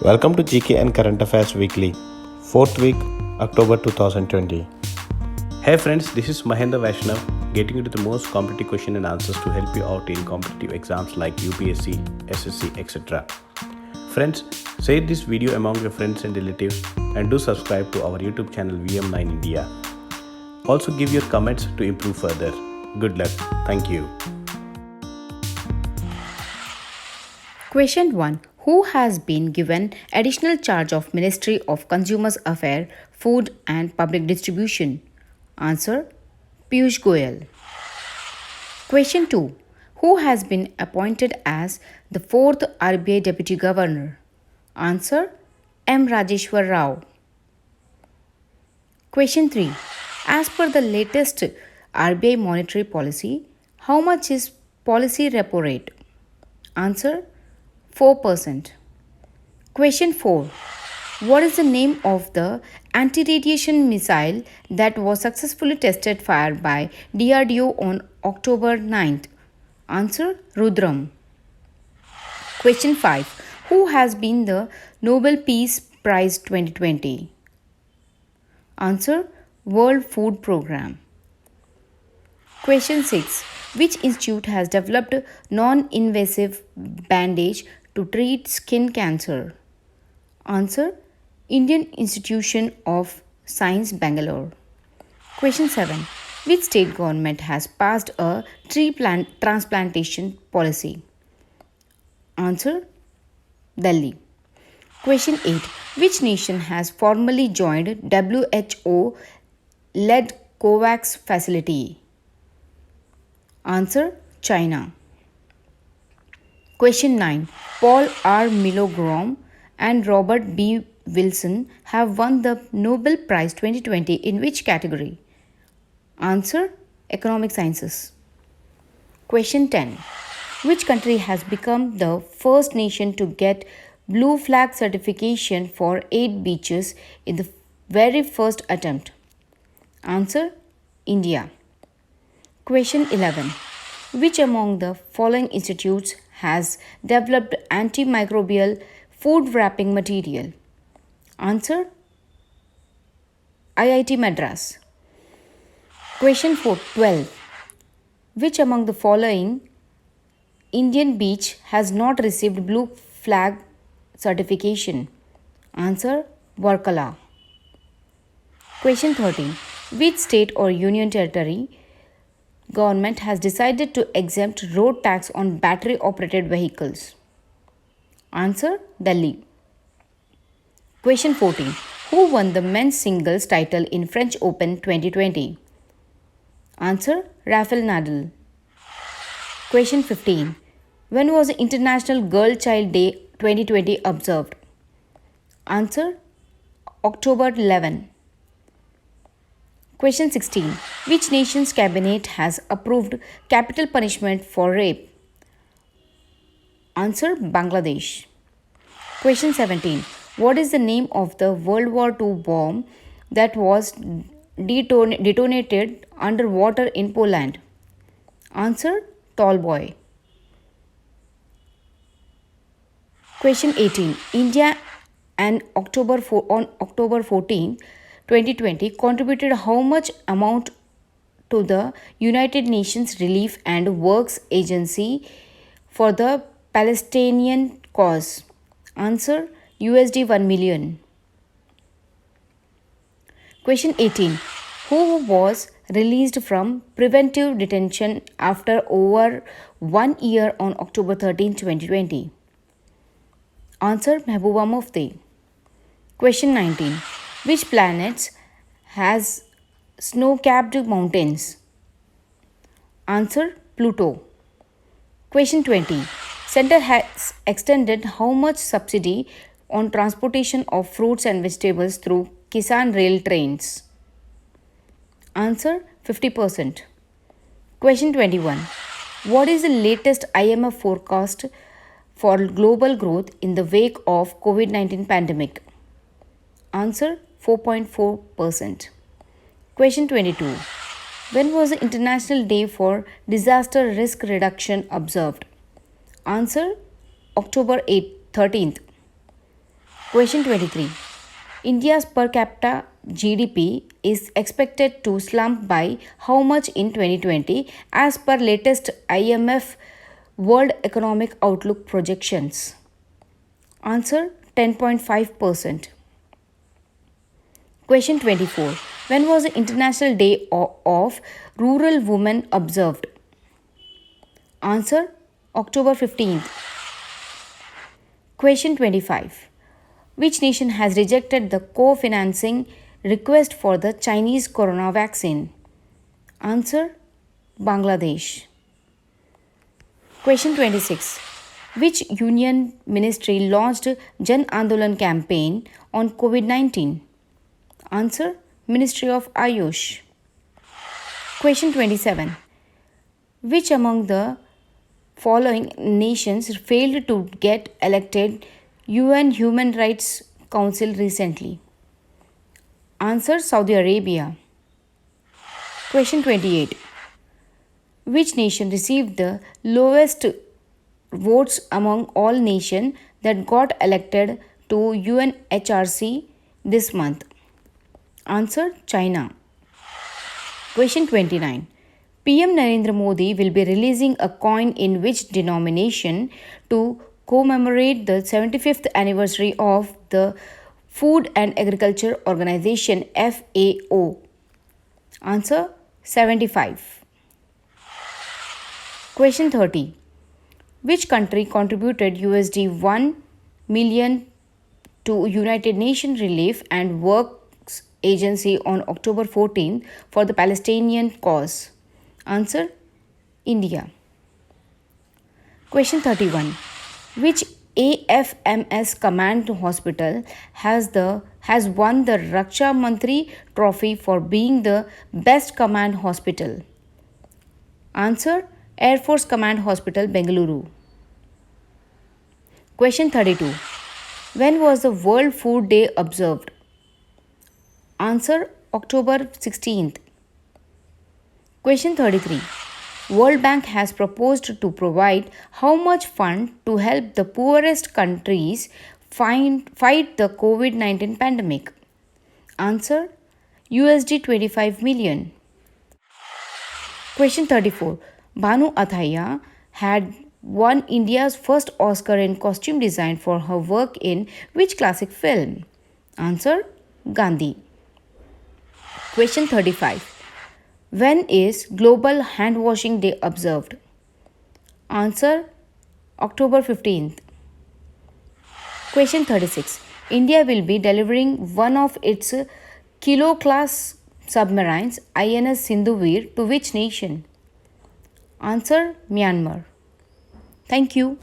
Welcome to GK and Current Affairs Weekly, 4th week, October 2020. Hey friends, this is Mahendra Vaishnav, getting into the most competitive question and answers to help you out in competitive exams like UPSC, SSC, etc. Friends, share this video among your friends and relatives and do subscribe to our YouTube channel VM9 India. Also give your comments to improve further. Good luck. Thank you. Question 1. Who has been given additional charge of Ministry of Consumers Affairs, Food and Public Distribution? Answer. Piyush Goyal. Question 2. Who has been appointed as the 4th RBI Deputy Governor? Answer. M. Rajeshwar Rao. Question 3. As per the latest RBI monetary policy, how much is policy repo rate? Answer. 4%. Question 4. What is the name of the anti-radiation missile that was successfully tested fired by DRDO on October 9th? Answer. Rudram. Question 5. Who has been the Nobel Peace Prize 2020? Answer. World Food Programme. Question 6. Which institute has developed non-invasive bandage to treat skin cancer? Answer. Indian Institution of Science, Bangalore. Question 7. Which state government has passed a tree plant transplantation policy? Answer. Delhi. Question 8. Which nation has formally joined WHO-led COVAX facility? Answer. China. Question 9. Paul R. Milgrom and Robert B. Wilson have won the Nobel Prize 2020 in which category? Answer. Economic Sciences. Question 10. Which country has become the first nation to get Blue Flag certification for 8 beaches in the very first attempt? Answer. India. Question 11. Which among the following institutes has developed antimicrobial food wrapping material? Answer. IIT Madras. Question 12. Which among the following Indian beach has not received Blue Flag certification? Answer. Varkala. Question 13. Which state or union territory government has decided to exempt road tax on battery operated vehicles? Answer. Delhi. Question 14. Who won the men's singles title in French Open 2020? Answer. Rafael Nadal. Question 15. When was International Girl Child Day 2020 observed? Answer. October 11. Question 16. Which nation's cabinet has approved capital punishment for rape? Answer. Bangladesh. Question 17. What is the name of the World War II bomb that was detonated underwater in Poland? Answer. Tallboy. Question 18. India on October 14, 2020 contributed how much amount to the United Nations Relief and Works Agency for the Palestinian cause? Answer. USD 1 million. Question 18. Who was released from preventive detention after over 1 year on October 13, 2020? Answer. Mehbooba Mufti. Question 19. Which planets has snow-capped mountains? Answer. Pluto. Question 20. Center has extended how much subsidy on transportation of fruits and vegetables through Kisan Rail trains? Answer. 50%. Question 21. What is the latest IMF forecast for global growth in the wake of COVID-19 pandemic? Answer. 4.4%. Question 22. When was the International Day for Disaster Risk Reduction observed? Answer. October 13th. Question 23. India's per capita GDP is expected to slump by how much in 2020 as per latest IMF World Economic Outlook projections? Answer 10.5%. Question 24. When was the International Day of Rural Women observed? Answer October 15th. Question 25. Which nation has rejected the co-financing request for the Chinese corona vaccine? Answer Bangladesh. Question 26. Which union ministry launched Jan Andolan campaign on COVID-19? Answer Ministry of Ayush. Question 27. Which among the following nations failed to get elected UN Human Rights Council recently? Answer Saudi Arabia. Question 28. Which nation received the lowest votes among all nations that got elected to UNHRC this month? Answer China. Question 29. PM Narendra Modi will be releasing a coin in which denomination to commemorate the 75th anniversary of the Food and Agriculture Organization FAO? Answer 75. Question 30. Which country contributed USD 1 million to United Nations Relief and Works Agency on October 14 for the Palestinian cause? Answer India. Question 31. Which AFMS command hospital has won the Raksha Mantri trophy for being the best command hospital? Answer Air Force Command Hospital, Bengaluru. Question 32. When was the World Food Day observed? Answer October 16th. Question 33. World Bank has proposed to provide how much fund to help the poorest countries fight the COVID-19 pandemic? Answer USD 25 million. Question 34. Bhanu Athaiya had won India's first Oscar in costume design for her work in which classic film? Answer Gandhi. Question 35. When is Global Hand Washing Day observed? Answer October 15th. Question 36. India will be delivering one of its Kilo class submarines INS Sindhuveer to which nation? Answer Myanmar. Thank you.